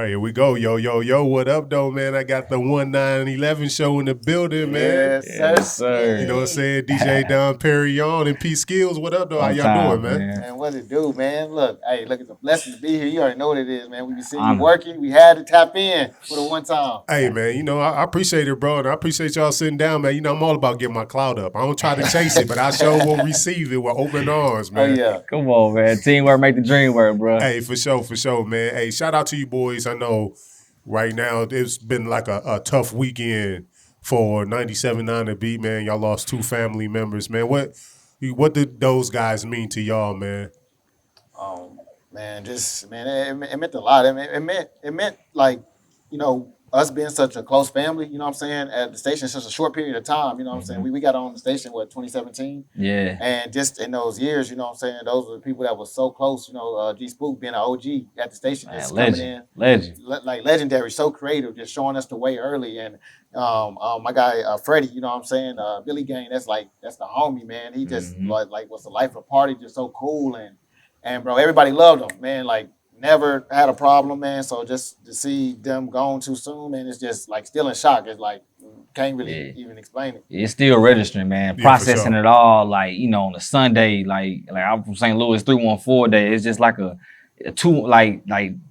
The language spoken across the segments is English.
right, here we go. Yo, what up, though, man? I got the 1911 show in the building, man. Yes, sir. You know what I'm saying? DJ Don Perry on and P Skills. What up, though? How On y'all time, doing, man? Man, what it do, man? Look, it's a blessing to be here. You already know what it is, man. We can see you working. We had to tap in for the one time. Hey, man, I appreciate it, bro, and I appreciate y'all sitting down, man. I'm all about getting my clout up. I don't try to chase it, but I sure will receive it with open arms, man. Oh, yeah. Come on, man. Teamwork make the dream work, bro. Hey, for sure, man. Hey, shout out to you boys. I know right now it's been like a tough weekend for 97.9 The Beat, man. Y'all lost 2 family members, man. What did those guys mean to y'all, man? Man, it meant a lot. It meant like, us being such a close family, you know what I'm saying, at the station such a short period of time, you know what I'm saying. We got on the station, 2017? Yeah. And just in those years, you know what I'm saying, those were the people that were so close, G Spook being an OG at the station, just coming in. Legend. Like legendary, so creative, just showing us the way early. And my guy, Freddie, you know what I'm saying, Billy Gang, that's the homie, man. He just like was the life of the party, just so cool. And bro, everybody loved him, man. Like, never had a problem, man. So just to see them gone too soon, man, it's just like still in shock. It's like can't really even explain it. It's still registering, man. Processing it all, like, on a Sunday, like I'm from St. Louis, 314 day. It's just like a two, like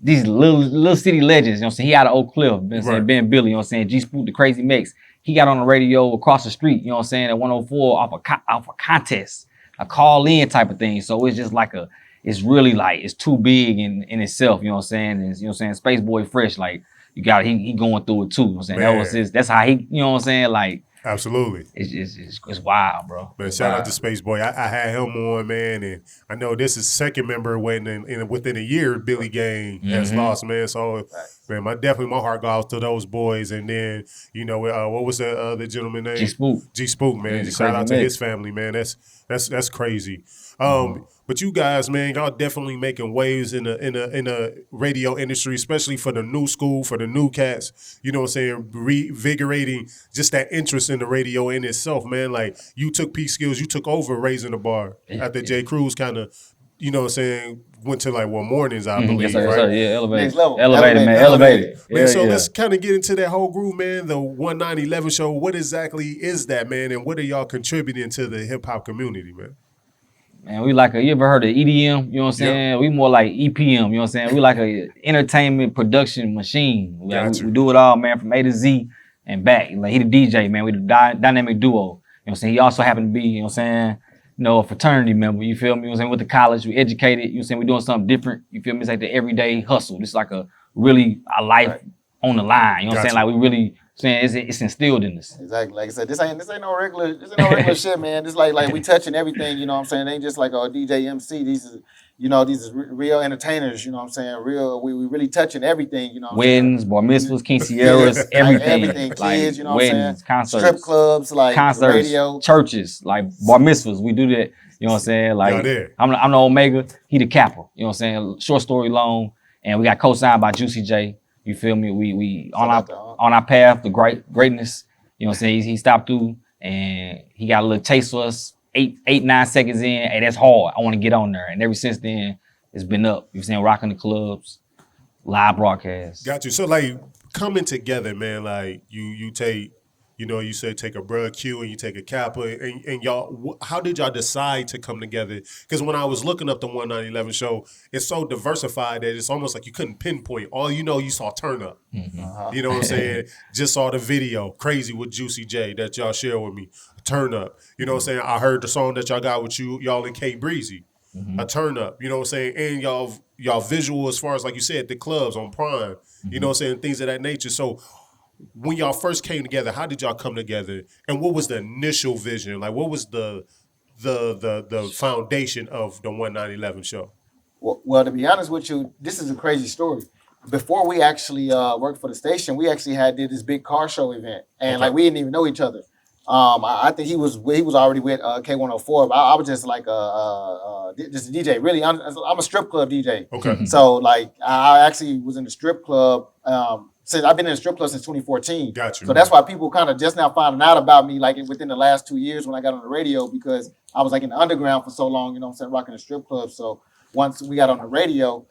these little city legends. You know what I'm saying? He out of Oak Cliff, Ben Billy. You know what I'm saying? G Spook, the Crazy Mix. He got on the radio across the street. You know what I'm saying? At 104 off a contest, a call in type of thing. So it's just like it's really like it's too big in itself, you know what I'm saying? It's, you know what I'm saying, Space Boy Fresh, like you got he going through it too. You know what I'm saying? That's how he, you know what I'm saying? Like absolutely. It's wild, bro. Man, shout out to Space Boy. I had him on, man, and I know this is second member within a year Billy Gang has lost, man. So man, my heart goes to those boys. And then, what was the other gentleman name? G Spook, man. Shout out to his family, man. That's crazy. But you guys, man, y'all definitely making waves in the radio industry, especially for the new school, for the new cats. You know what I'm saying? Revigorating just that interest in the radio in itself, man. Like you took P Skills, you took over Raising the Bar after J. Cruz kind of, you know what I'm saying, went to like mornings, I believe, yes, right? Yeah, elevated. Next level. Elevated, man. Elevated. Man, so let's kind of get into that whole groove, man. The 1911 show. What exactly is that, man? And what are y'all contributing to the hip hop community, man? Man, we like you ever heard of EDM? You know what I'm saying? Yep. We more like EPM, you know what I'm saying? We like a entertainment production machine. We do it all, man, from A to Z and back. Like he the DJ, man. We the dynamic duo. You know what I'm saying? He also happened to be, you know what I'm saying, a fraternity member, you feel me? You know what I'm saying? With the college, we educated, you know what I'm saying? We doing something different. You feel me? It's like the everyday hustle. It's like our life on the line. You know what I'm saying? Like we really saying it's instilled in us. Exactly. Like I said, this ain't no regular shit, man. This like we touching everything, you know what I'm saying? It ain't just like a DJ MC. These is real entertainers, you know what I'm saying? We really touching everything, you know what I'm saying? Weddings, bar mitzvahs, quinceañeras, everything. Everything, kids, you know what I'm saying? Concerts, strip clubs, like concerts, radio. churches, like bar mitzvahs. We do that, you know what I'm saying? Like I'm the Omega, he the Kappa, you know what I'm saying? Short story long, and we got co-signed by Juicy J. You feel me? We on our path to greatness. You know what I'm saying? He stopped through and he got a little taste for us. 9 seconds in. Hey, that's hard. I want to get on there. And ever since then, it's been up. You know what I'm saying? Rocking the clubs, live broadcasts. Got you. So like coming together, man, like you take, you said take a Bruh Q and you take a Kappa, and y'all, how did y'all decide to come together? Because when I was looking up the 1911 show, it's so diversified that it's almost like you couldn't pinpoint. All you saw Turn Up. You know what I'm saying? Just saw the video, Crazy with Juicy J that y'all shared with me, Turn Up. You know what I'm saying? I heard the song that y'all got with y'all and K Breezy, a Turn Up. You know what I'm saying? And y'all visual as far as, like you said, the clubs on Prime. You know what I'm saying? Things of that nature. So when y'all first came together, how did y'all come together? And what was the initial vision? Like, what was the foundation of the 1911 show? Well, to be honest with you, this is a crazy story. Before we actually worked for the station, we actually did this big car show event, and like we didn't even know each other. I think he was already with K104, but I was just like just a DJ. Really, I'm a strip club DJ. Okay. So like I actually was in the strip club. Since I've been in the strip club since 2014. Got you. So that's why people kind of just now finding out about me like within the last 2 years when I got on the radio, because I was like in the underground for so long, you know what I'm saying, rocking the strip club. So once we got on the radio,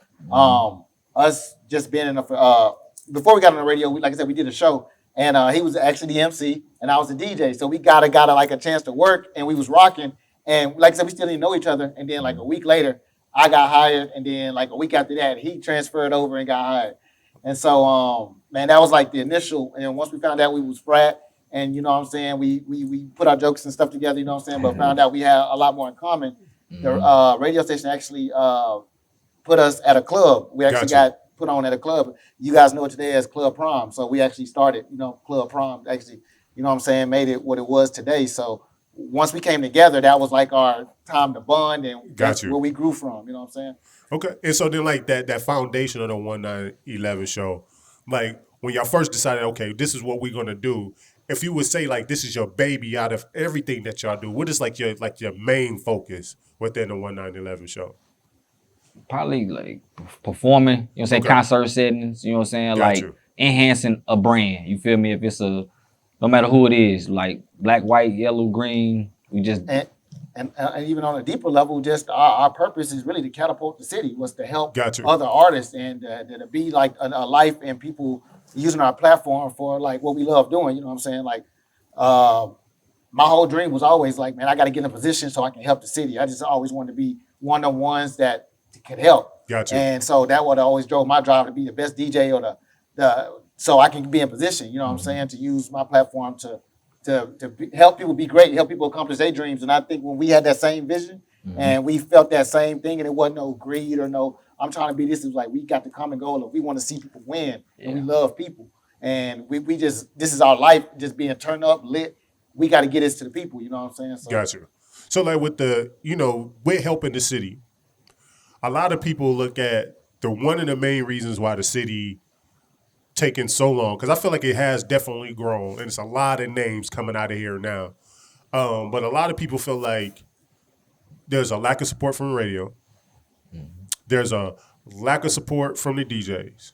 us just being in before we got on the radio, like I said, we did a show, and he was actually the MC, and I was the DJ. So we got like a chance to work, and we was rocking. And like I said, we still didn't know each other. And then like a week later, I got hired, and then like a week after that, he transferred over and got hired. And so, man, that was like the initial. And once we found out we was frat, and you know what I'm saying, we put our jokes and stuff together, you know what I'm saying, but found out we had a lot more in common. The radio station actually put us at a club. We actually got put on at a club. You guys know it today as Club Prom. So we actually started, Club Prom actually, you know what I'm saying, made it what it was today. So once we came together, that was like our time to bond, and that's where we grew from, you know what I'm saying? Okay. And so then like that foundation of the 1911 show, like when y'all first decided, okay, this is what we're gonna do. If you would say like this is your baby out of everything that y'all do, what is like your main focus within the 1911 show? Probably like performing, you know what I'm saying, concert settings, you know what I'm saying, like enhancing a brand. You feel me? If it's no matter who it is, like black, white, yellow, green, we just and even on a deeper level, just our purpose is really to catapult the city, was to help other artists and to be like a life and people using our platform for like what we love doing. You know what I'm saying? Like my whole dream was always like, man, I got to get in a position so I can help the city. I just always wanted to be one of the ones that could help. And so that would always drove my drive to be the best DJ or so I can be in position, you know what I'm saying, to use my platform to help people be great, help people accomplish their dreams. And I think when we had that same vision and we felt that same thing, and it wasn't no greed or no, I'm trying to be this, it was like we got the common goal of we want to see people win and we love people. And we just, this is our life, just being turned up, lit. We got to get this to the people, you know what I'm saying? So, So like with we're helping the city. A lot of people look at one of the main reasons why the city taking so long, because I feel like it has definitely grown, and it's a lot of names coming out of here now. But a lot of people feel like there's a lack of support from the radio. There's a lack of support from the DJs.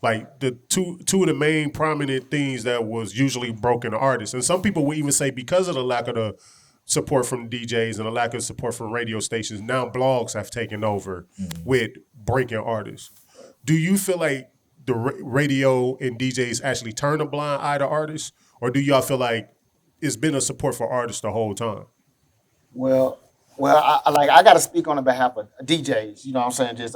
Like the two of the main prominent things that was usually broken artists. And some people would even say because of the lack of the support from DJs and a lack of support from radio stations, now blogs have taken over with breaking artists. Do you feel like the radio and DJs actually turn a blind eye to artists, or do y'all feel like it's been a support for artists the whole time? Well, I got to speak on the behalf of DJs. You know what I'm saying? Just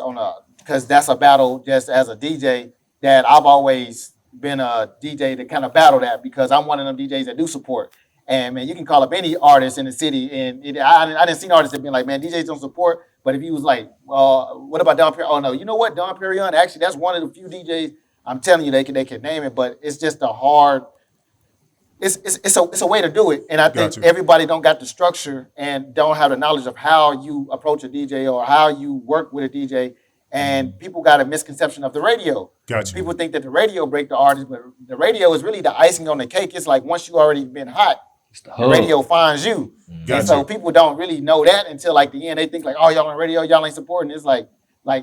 because that's a battle. Just as a DJ, that I've always been a DJ to kind of battle that, because I'm one of them DJs that do support. And man, you can call up any artist in the city, and I didn't see artists that been like, man, DJs don't support. But if you was like, what about Don Perignon? Oh no, you know what, Don Perignon, actually, that's one of the few DJs. I'm telling you, they can name it, but it's just a hard. It's a way to do it, and I think everybody don't got the structure and don't have the knowledge of how you approach a DJ or how you work with a DJ. And people got a misconception of the radio. People think that the radio break the artist, but the radio is really the icing on the cake. It's like once you already been hot, the radio finds you. And so people don't really know that until like the end. They think like, oh, y'all on the radio, y'all ain't supporting. It's like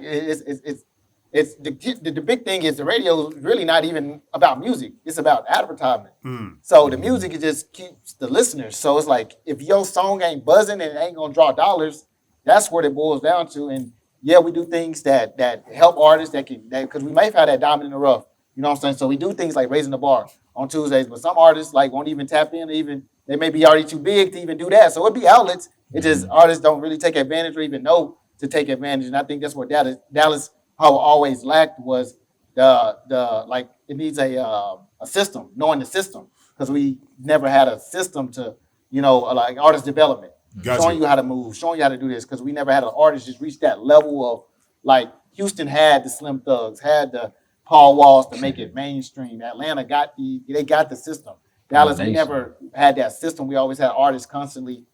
it's the big thing is the radio is really not even about music. It's about advertisement. So the music, it just keeps the listeners. So it's like if your song ain't buzzing and it ain't gonna draw dollars, that's what it boils down to. And yeah, we do things that help artists because we may have had that diamond in the rough. You know what I'm saying? So we do things like raising the bar on Tuesdays, but some artists like won't even tap in, they may be already too big to even do that. So it'd be outlets. It just artists don't really take advantage or even know to take advantage. And I think that's what Dallas how it always lacked was the like it needs a system, knowing the system, because we never had a system to like artist development. Showing you how to move, showing you how to do this, because we never had an artist just reach that level of like Houston had the Slim Thugs, had the Paul Walls to make it mainstream. Atlanta got the system. Dallas, we never had that system. We always had artists constantly,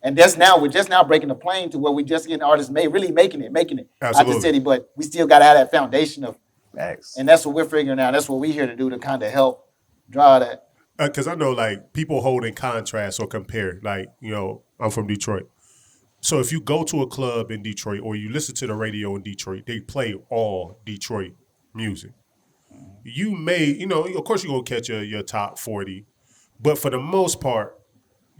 and we're just now breaking the plane to where we just getting artists really making it out the city. But we still got to have that foundation of, and that's what we're figuring out. That's what we're here to do to kind of help draw that. Because I know like people hold in contrast or compare. Like I'm from Detroit. So if you go to a club in Detroit or you listen to the radio in Detroit, they play all Detroit music. You may, of course you're going to catch your top 40. But for the most part,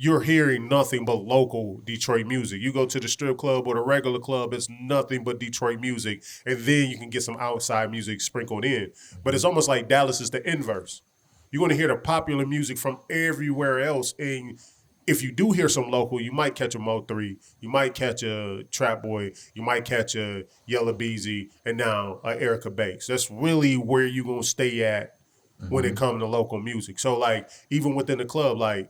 you're hearing nothing but local Detroit music. You go to the strip club or the regular club, it's nothing but Detroit music. And then you can get some outside music sprinkled in. But it's almost like Dallas is the inverse. You're going to hear the popular music from everywhere else. And if you do hear some local, you might catch a Mo3, you might catch a Trap Boy, you might catch a Yella Beezy, and now a Erica Banks. That's really where you're going to stay at when it comes to local music. So, like, even within the club, like,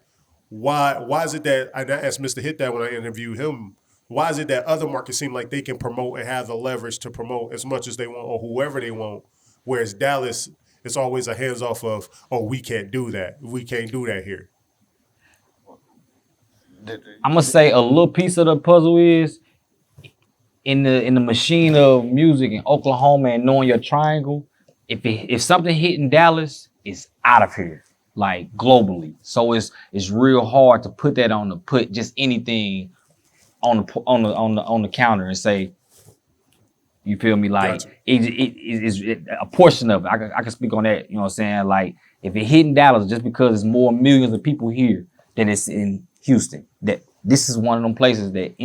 why is it that, and I asked Mr. Hit that when I interviewed him, why is it that other markets seem like they can promote and have the leverage to promote as much as they want or whoever they want, whereas Dallas, it's always a hands off of, oh, we can't do that. We can't do that here. I'm gonna say a little piece of the puzzle is in the machine of music in Oklahoma and knowing your triangle. If something hit in Dallas, it's out of here, like globally. So it's real hard to put just anything on the counter and say, you feel me? Like Gotcha. it a portion of it. I can speak on that. You know what I'm saying? Like if it hit in Dallas, just because there's more millions of people here than it's in Houston. That this is one of them places that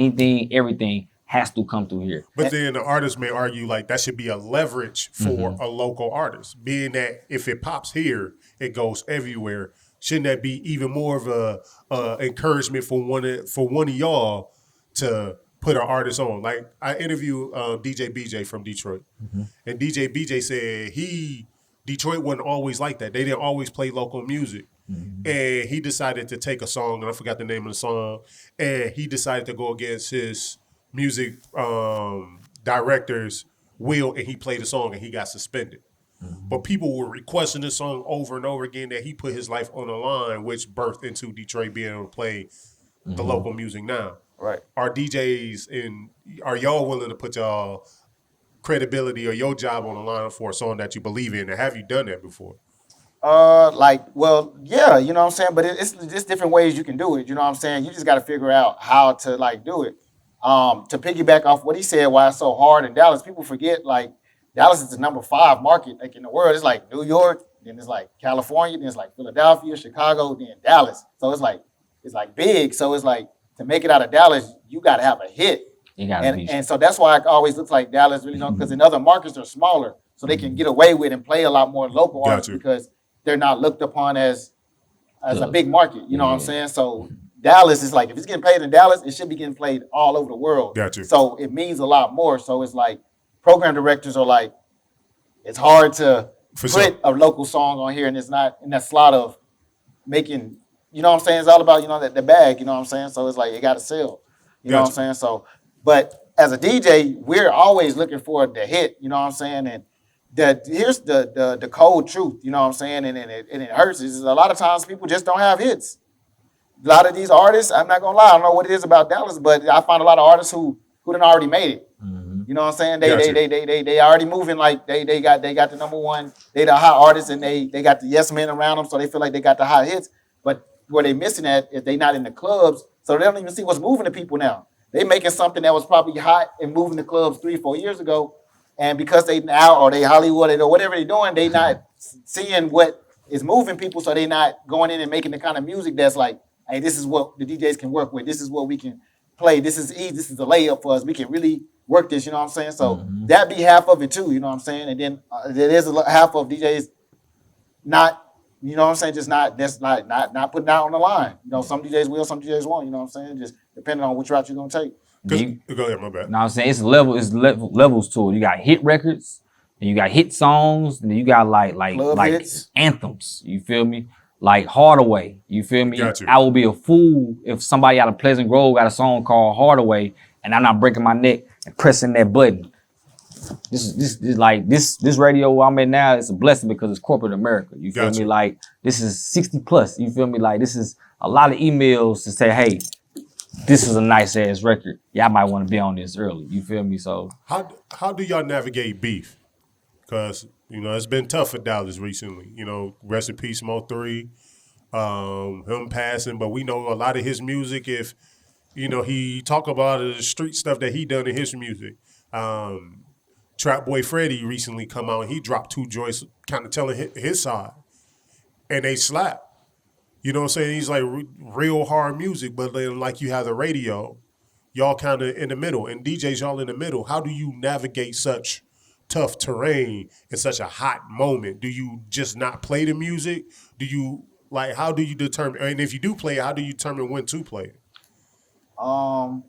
everything has to come through here. But then the artist may argue like that should be a leverage for a local artist, being that if it pops here, it goes everywhere. Shouldn't that be even more of a encouragement for one of y'all to put an artist on? Like I interviewed DJ BJ from Detroit, and DJ BJ said Detroit wasn't always like that. They didn't always play local music. And he decided to take a song, and I forgot the name of the song, and he decided to go against his music director's will, and he played the song, and he got suspended. But people were requesting this song over and over again that he put his life on the line, which birthed into Detroit being able to play the local music now. Right. Are DJs are y'all willing to put y'all credibility or your job on the line for a song that you believe in, and have you done that before? Yeah, you know what I'm saying? But it's different ways you can do it, you know what I'm saying? You just got to figure out how to, like, do it. To piggyback off what he said, why it's so hard in Dallas, people forget, like, Dallas is the number 5 market, like, in the world. It's like New York, then it's like California, then it's like Philadelphia, Chicago, then Dallas. So it's like big. So it's like, to make it out of Dallas, you got to have a hit. And so that's why it always looks like Dallas really don't, because in other markets they're smaller, so they can get away with and play a lot more local artists because they're not looked upon as a big market. You know what I'm saying? So Dallas is like, if it's getting played in Dallas, it should be getting played all over the world. So it means a lot more. So it's like program directors are like, it's hard to put a local song on here, and it's not in that slot of making, you know what I'm saying? It's all about, you know, the bag, you know what I'm saying? So it's like, it got to sell, you know what I'm saying? So, but as a DJ, we're always looking for the hit, you know what I'm saying? And here's the cold truth, you know what I'm saying? And it hurts. Is a lot of times people just don't have hits. A lot of these artists, I'm not gonna lie, I don't know what it is about Dallas, but I find a lot of artists who done already made it. You know what I'm saying? They already moving, like they got the number one, they the hot artists, and they got the yes men around them, so they feel like they got the hot hits. But where they missing at is they not in the clubs, so they don't even see what's moving the people now. They making something that was probably hot and moving the clubs 3-4 years ago, and because they now, or they Hollywood or whatever they're doing, they not seeing what is moving people, so they not going in and making the kind of music that's like, hey, this is what the DJs can work with. This is what we can play. This is easy. This is a layup for us. We can really work this, you know what I'm saying? So that be half of it too, you know what I'm saying? And then there is half of DJs not, you know what I'm saying, just not putting out on the line. You know, some DJs will, some DJs won't, you know what I'm saying? Just depending on which route you're going to take. Go ahead, my bad. You know what I'm saying? It's levels to it. You got hit records, and you got hit songs, and then you got like hits. Anthems. You feel me? Like Hardaway. You feel me? I will be a fool if somebody out of Pleasant Grove got a song called Hardaway, and I'm not breaking my neck and pressing that button. This radio where I'm at now is a blessing because it's corporate America. You feel me? Like, this is 60 plus. You feel me? Like, this is a lot of emails to say, hey, this is a nice ass record. Y'all might want to be on this early. You feel me? So how do y'all navigate beef? Because, you know, it's been tough for Dallas recently. You know, rest in peace, Mo3, him passing. But we know a lot of his music, if, you know, he talk about the street stuff that he done in his music. Trap Boy Freddie recently come out and he dropped 2 joints kind of telling his side. And they slap. You know what I'm saying? He's like real hard music, but then like you have the radio, y'all kind of in the middle, and DJs y'all in the middle. How do you navigate such tough terrain in such a hot moment? Do you just not play the music? Do you like? How do you determine? And if you do play, how do you determine when to play it? Well,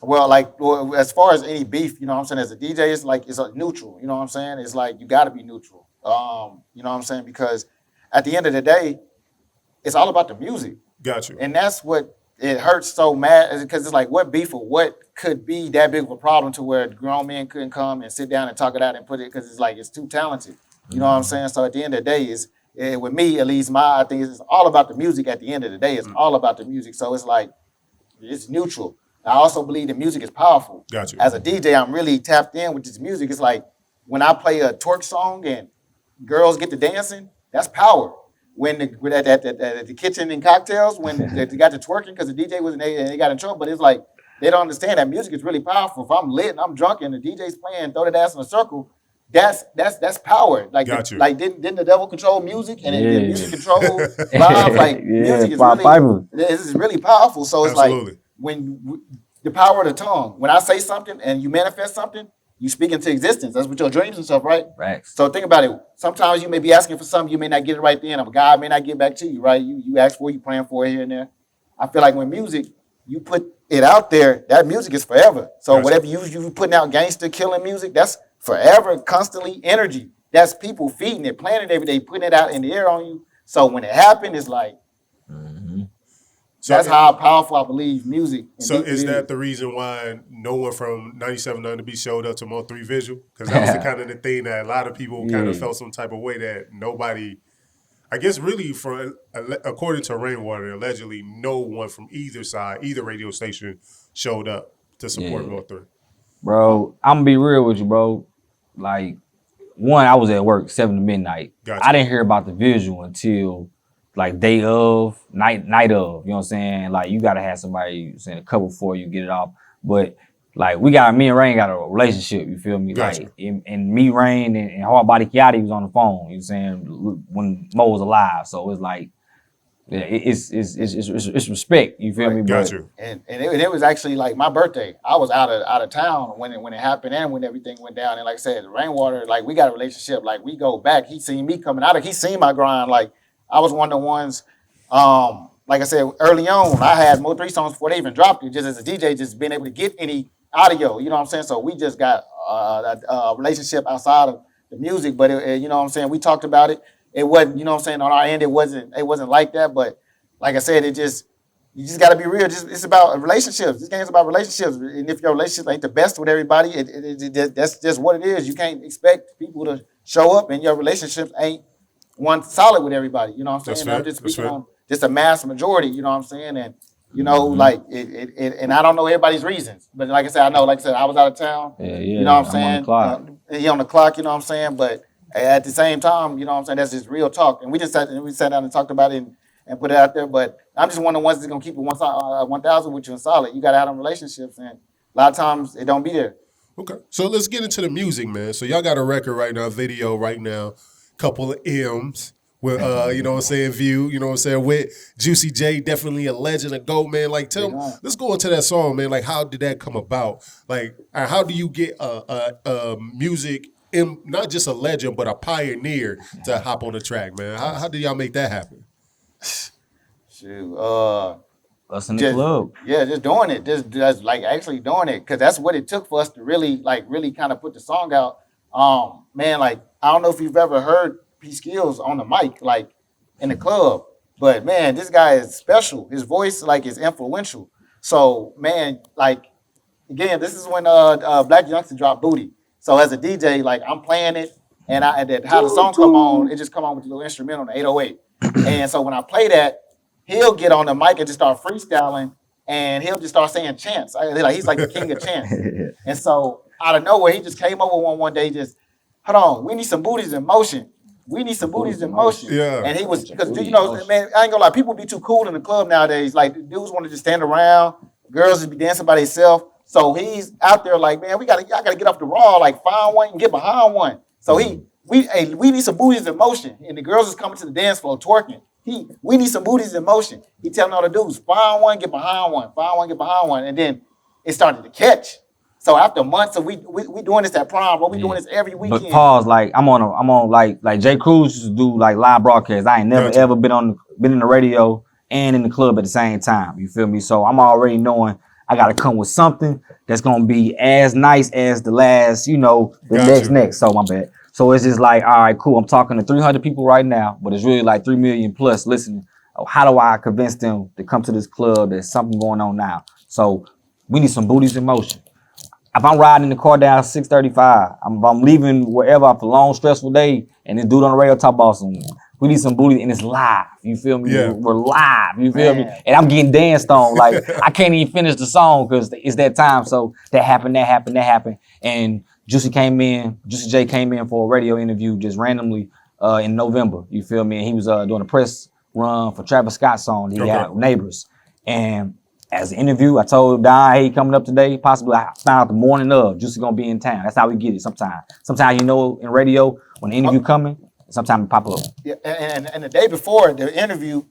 like as far as any beef, you know what I'm saying, as a DJ, it's like it's a neutral, you know what I'm saying? It's like you gotta be neutral. You know what I'm saying? Because at the end of the day, it's all about the music. Got you. And that's what it hurts so mad because it's like what beef or what could be that big of a problem to where grown men couldn't come and sit down and talk it out and put it because it's like it's too talented. You know what I'm saying? So at the end of the day, is with me at least, I think it's all about the music. At the end of the day, it's all about the music. So it's like it's neutral. I also believe the music is powerful. Got you. As a DJ, I'm really tapped in with this music. It's like when I play a twerk song and girls get to dancing, that's power. When at the kitchen and cocktails, when they got to twerking because the DJ was they got in trouble, but it's like they don't understand that music is really powerful. If I'm lit and I'm drunk and the DJ's playing Throw That Ass in a Circle, that's power. Like Got you. Like didn't the devil control music and then music control vibes? Like music is this is really powerful. So it's Absolutely. like when the power of the tongue. When I say something and you manifest something, you speak into existence. That's what your dreams and stuff, right? Right. So think about it. Sometimes you may be asking for something, you may not get it right then, or God may not get back to you, right? You ask for it, you praying for it here and there. I feel like when music, you put it out there, that music is forever. So Gotcha. whatever you putting out gangster killing music, that's forever, constantly energy. That's people feeding it, playing it every day, putting it out in the air on you. So when it happened, it's like, So that's how powerful I believe music. So is that the reason why no one from 97.9 to be showed up to Mo 3 Visual? Because that was the kind of the thing that a lot of people kind of felt some type of way that nobody, I guess really according to Rainwater, allegedly no one from either side, either radio station showed up to support Mo 3. Bro, I'm gonna be real with you, bro. Like, one, I was at work 7 to midnight. Gotcha. I didn't hear about the visual until like day of, night of, you know what I'm saying? Like you gotta have somebody saying a couple before you get it off. But like me and Rain got a relationship, you feel me? Gotcha. Like and me, Rain, and Hard Body Kiati was on the phone, you know what I'm saying, when Mo was alive. So it's like it's respect, you feel me? Got you. And it was actually like my birthday. I was out of town when it happened and when everything went down. And like I said, Rainwater, like we got a relationship. Like we go back. He seen me coming out. He seen my grind. Like I was one of the ones. Like I said early on, I had Mo 3 songs before they even dropped it. Just as a DJ, just being able to get any audio. You know what I'm saying? So we just got a relationship outside of the music. But you know what I'm saying? We talked about it. It wasn't, you know what I'm saying, on our end, it wasn't like that. But like I said, you just got to be real. It's about relationships. This game's about relationships. And if your relationship ain't the best with everybody, that's just what it is. You can't expect people to show up and your relationships ain't one solid with everybody. You know what I'm saying? I'm just speaking on just a mass majority, you know what I'm saying? And, you know, like, and I don't know everybody's reasons. But like I said, I was out of town. You know what I'm saying? He on the clock, you know what I'm saying? But at the same time, you know what I'm saying, that's just real talk. And we sat down and talked about it and put it out there. But I'm just one of the ones that's going to keep it 1,000 with you and solid. You got to have them relationships. And a lot of times it don't be there. Okay. So let's get into the music, man. So y'all got a record right now, video right now, couple of M's with, you know what I'm saying, View, you know what I'm saying, with Juicy J, definitely a legend, a GOAT, man. Like, let's go into that song, man. Like, how did that come about? Like, how do you get music, not just a legend, but a pioneer to hop on the track, man? How did y'all make that happen? Shoot, us in the club. Yeah, just doing it. Just like actually doing it. Cause that's what it took for us to really kind of put the song out. Man, like, I don't know if you've ever heard P Skills on the mic, like in the club, but man, this guy is special. His voice, like, is influential. So, man, like, again, this is when Black Youngster dropped Booty. So as a DJ, like, I'm playing it, and how the song come on, it just come on with a little instrumental on the 808. And so when I play that, he'll get on the mic and just start freestyling, and he'll just start saying chants. He's like the king of chants. And so out of nowhere, he just came over one day, just, hold on, we need some booties in motion. We need some booties in motion. Yeah. And he was, because, you know, man, I ain't gonna lie, people be too cool in the club nowadays. Like, dudes want to just stand around, girls just be dancing by themselves. So he's out there like, man, y'all gotta get off the raw, like, find one and get behind one. So we need some booties in motion. And the girls is coming to the dance floor twerking. We need some booties in motion. He telling all the dudes, find one, get behind one, find one, get behind one, and then it started to catch. So after months of we doing this at prom, but we doing this every weekend. But pause, like I'm on like Jay Cruz used to do like live broadcasts. I ain't never ever been in the radio and in the club at the same time. You feel me? So I'm already knowing I gotta come with something that's gonna be as nice as the last, the next. So my bad. So it's just like, all right, cool. I'm talking to 300 people right now, but it's really like 3 million plus listening. Oh, how do I convince them to come to this club? There's something going on now. So we need some booties in motion. If I'm riding in the car down 635, I'm leaving wherever after a long, stressful day, and this dude on the radio talk about we need some booty, and it's live. You feel me? Yeah. We're live. You feel me? And I'm getting danced on. Like, I can't even finish the song because it's that time. So that happened. And Juicy J came in for a radio interview just randomly in November. You feel me? And he was doing a press run for Travis Scott's song. He had Neighbors. And as an interview, I told Don, hey, coming up today, possibly I found out the morning of, Juicy gonna be in town. That's how we get it sometimes. Sometimes in radio, when the interview coming, sometimes it pop up. Yeah, and the day before the interview,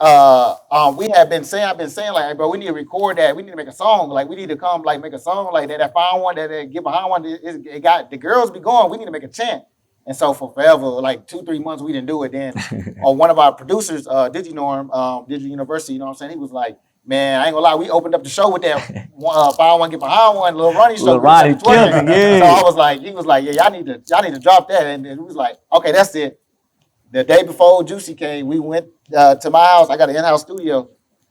I've been saying like, hey, bro, we need to record that. We need to make a song. Like, we need to come like make a song like that. That find one that get behind one. It got the girls be going. We need to make a chant. And so for forever, like 2-3 months, we didn't do it. Then one of our producers, DigiNorm, Digital University, you know what I'm saying? He was like, man, I ain't gonna lie, we opened up the show with that find one, get behind one, Lil Ronnie show. Lil Ronnie killed it, yeah. So I was like, he was like, yeah, y'all need to drop that. And then he was like, okay, that's it. The day before Juicy came, we went to my house. I got an in-house studio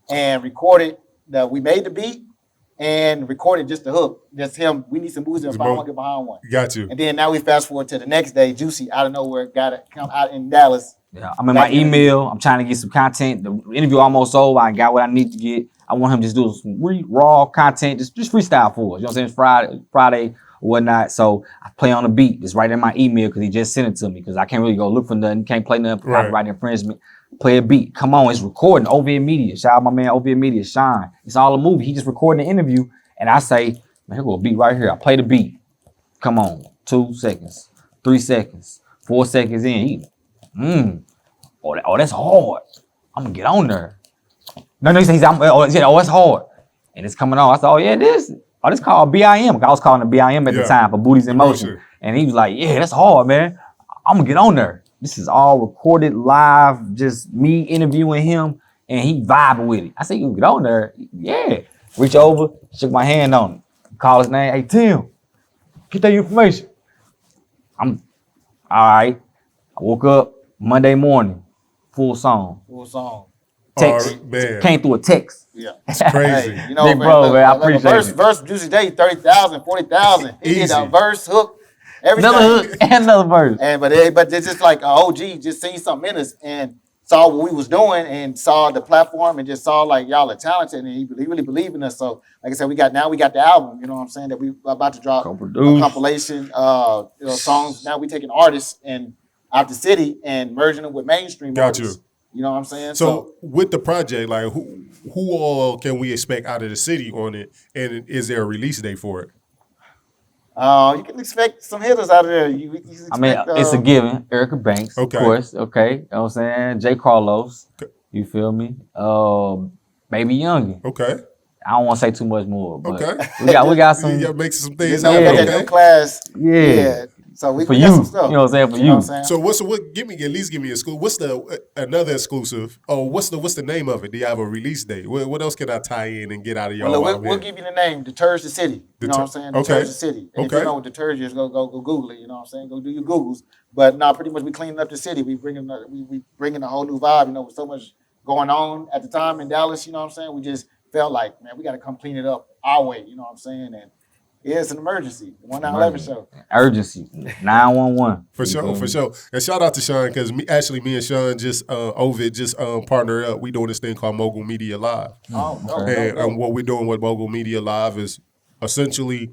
and recorded we made the beat and recorded just the hook. Just him, we need some booze and find one, get behind one. Got you. And then now we fast forward to the next day, Juicy out of nowhere got to come out in Dallas. Yeah, I'm in my email. I'm trying to get some content. The interview almost over. I got what I need to get. I want him to just do some raw content, just freestyle for us. You know what I'm saying? Friday or whatnot. So I play on the beat. It's right in my email because he just sent it to me because I can't really go look for nothing. Can't play nothing for copyright infringement. Play a beat. Come on, it's recording. OVN Media. Shout out my man OVN Media, Shine. It's all a movie. He just recording the interview. And I say, man, here go a beat right here. I play the beat. Come on. 2 seconds. 3 seconds. 4 seconds in. Oh, that's hard. I'm gonna get on there. No, he says, that's hard. And it's coming on. I said, oh, yeah, this called BIM. I was calling it BIM at the time for Booties in Motion. And he was like, yeah, that's hard, man. I'm gonna get on there. This is all recorded live, just me interviewing him, and he vibing with it. I said, you can get on there. Yeah. Reach over, shook my hand on it. Call his name. Hey, Tim, get that information. I'm all right. I woke up Monday morning. Full song. Text. Came through a text. Yeah. It's crazy. Hey, you know, Big bro, man, I appreciate it. Verse Juicy J, 30,000, 40,000. He did a verse, hook, everything. Another hook and another verse. But it's just like OG just seen something in us and saw what we was doing and saw the platform and just saw like y'all are talented and he really believed in us. So like I said, we got the album, you know what I'm saying, that we about to drop a compilation songs. Now we taking artists and out the city and merging them with mainstream artists. You know what I'm saying? So with the project, like who all can we expect out of the city on it? And is there a release date for it? You can expect some hitters out of there. It's a given. Erica Banks, of course. Okay. You know what I'm saying? Jay Carlos. Okay. You feel me? Baby Youngin. Okay. I don't want to say too much more, but we got some. You make some things out. That new class. Yeah. So we for got you, some stuff. you know what I'm saying, for you. So what? Give me a exclusive. What's another exclusive? Oh, what's the name of it? Do you have a release date? What else can I tie in and get out of y'all? We'll give you the name. Deterge the City. You know what I'm saying? Deterge the City. And if you know what Deterge is, go Google it. You know what I'm saying? Go do your Googles. But pretty much we cleaning up the city. We bringing a whole new vibe. You know, with so much going on at the time in Dallas. You know what I'm saying? We just felt like, man, we got to come clean it up our way. You know what I'm saying? And yeah, it's an emergency. 1911 show. Urgency. 911. For sure. And shout out to Sean because me and Sean just partnered up. We doing this thing called MOGUL Media Live. And what we're doing with MOGUL Media Live is essentially,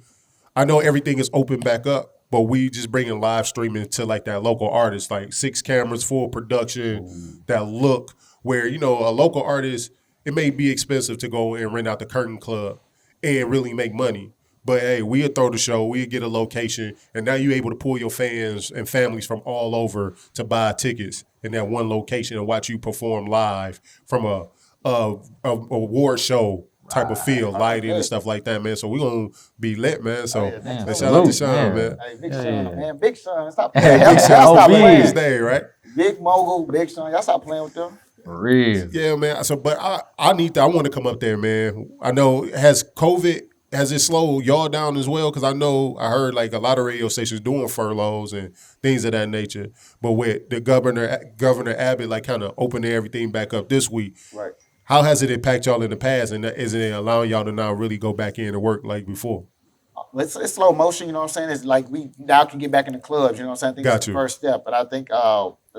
I know everything is open back up, but we just bringing live streaming to like that local artist, like 6 cameras, full production, that look where, you know, a local artist, it may be expensive to go and rent out the Curtain Club and really make money. But hey, we'll throw the show, we'll get a location, and now you're able to pull your fans and families from all over to buy tickets in that one location and watch you perform live from a award show type of feel, lighting and stuff like that, man. So we're gonna be lit, man. So Yeah, shout out to salute, Sean, man. Hey, Big Yeah, Sean, yeah. man. Big Sean, stop Hey, playing. Big Y'all Sean, stop OB. playing. His day, right? Big Mogul, Big Sean. Y'all stop playing with them. For real. Yeah, man. So, but I want to come up there, man. I know has it slowed y'all down as well? Because I heard like a lot of radio stations doing furloughs and things of that nature. But with the Governor Abbott like kind of opening everything back up this week, Right. how has it impacted y'all in the past, and is it allowing y'all to now really go back in and work like before? It's slow motion, you know what I'm saying? It's like we now can get back in the clubs, you know what I'm saying? I think it's the first step. But I think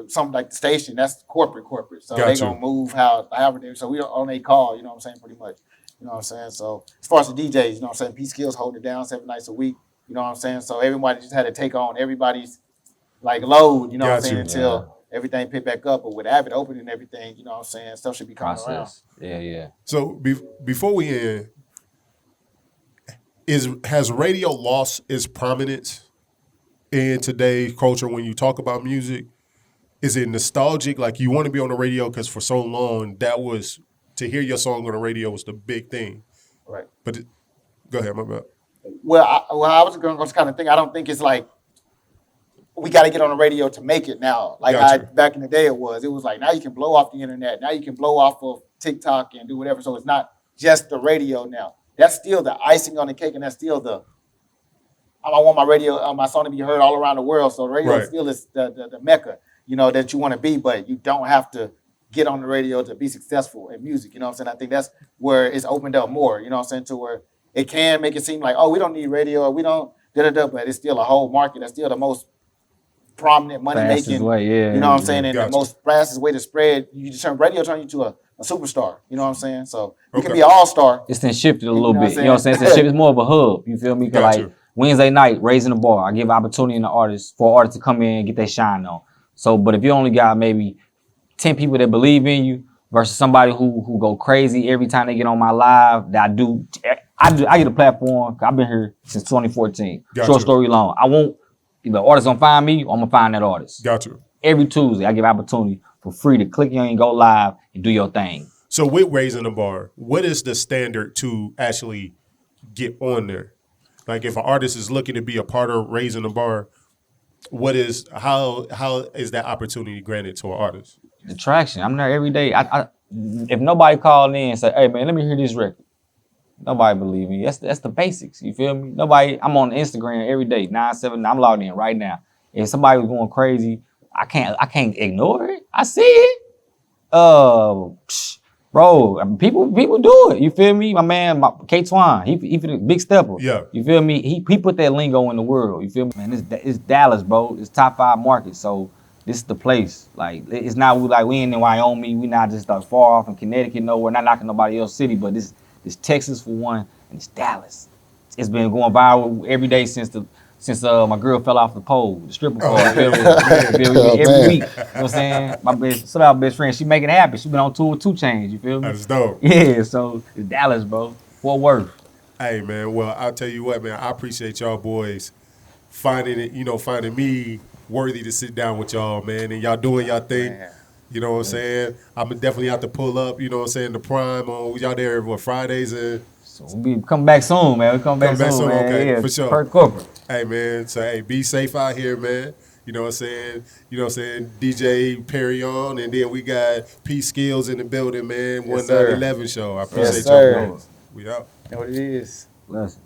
something like the station, that's corporate. So they're gonna move however they, so we are on a call, you know what I'm saying, pretty much. You know what I'm saying? So as far as the DJs, you know what I'm saying, P Skills hold it down 7 nights a week, you know what I'm saying? So everybody just had to take on everybody's like load, you know what I'm saying, until everything picked back up. But with Abbott opening everything, you know what I'm saying, stuff should be coming around. Yeah. So before we end, has radio lost its prominence in today's culture when you talk about music? Is it nostalgic? Like you want to be on the radio because for so long to hear your song on the radio was the big thing. Right. But go ahead, my bad. Well, I was going to kind of think, I don't think it's like we got to get on the radio to make it now. Like back in the day it was like now you can blow off the internet. Now you can blow off of TikTok and do whatever. So it's not just the radio now. That's still the icing on the cake, and that's still I want my radio, my song to be heard all around the world. So the radio still is the mecca, you know, that you want to be, but you don't have to get on the radio to be successful in music. You know what I'm saying? I think that's where it's opened up more, you know what I'm saying, to where it can make it seem like, oh, we don't need radio or we don't but it's still a whole market. That's still the most prominent money making, you know what I'm saying, and the most fastest way to spread. You turn you to a superstar, you know what I'm saying? So you can be an all-star. It's then shifted a little bit, you know what I'm saying? It's more of a hub, you feel me? Like Wednesday night, raising the bar, I give opportunity in the artists for artists to come in and get their shine on. So, but if you only got maybe 10 people that believe in you versus somebody who go crazy every time they get on my live, that I get a platform. I've been here since 2014. Short story long. I won't, if the artist don't find me, I'm gonna find that artist. Every Tuesday, I give opportunity for free to click on and go live and do your thing. So with raising the bar, what is the standard to actually get on there? Like if an artist is looking to be a part of raising the bar, how is that opportunity granted to an artist? The traction. I'm there every day. If nobody called in and said, hey man, let me hear this record. Nobody believe me. That's the basics. You feel me? I'm on Instagram every day, 9/7. I'm logged in right now. If somebody was going crazy, I can't ignore it. I see it. Bro, people do it. You feel me? My man, K Twan, he the big stepper. Yeah. You feel me? He put that lingo in the world. You feel me? Man, it's Dallas, bro. It's top 5 market. So this is the place. Like it's not we ain't in Wyoming. We not just far off in Connecticut nowhere. Not knocking nobody else's city, but this Texas for one, and it's Dallas. It's been going viral every day since my girl fell off the pole, the stripper pole. Every week. You know what I'm saying? My best friend, she make it happen. She been on tour with 2 Chainz, you feel me? That's dope. Yeah, so it's Dallas, bro. Fort Worth. Hey man, well I'll tell you what, man, I appreciate y'all boys finding me worthy to sit down with y'all, man, and y'all doing y'all thing. Man. You know what I'm saying? I'm definitely have to pull up, you know what I'm saying, the Prime on y'all there Fridays and so we come back soon, man. We come back soon, man. Okay, yeah, for sure. Per corporate. Hey man, so be safe out here, man. You know what I'm saying? DJ Perry on, and then we got P Skills in the building, man. 1911 show. I appreciate y'all. We out. Know what it is. Blessings.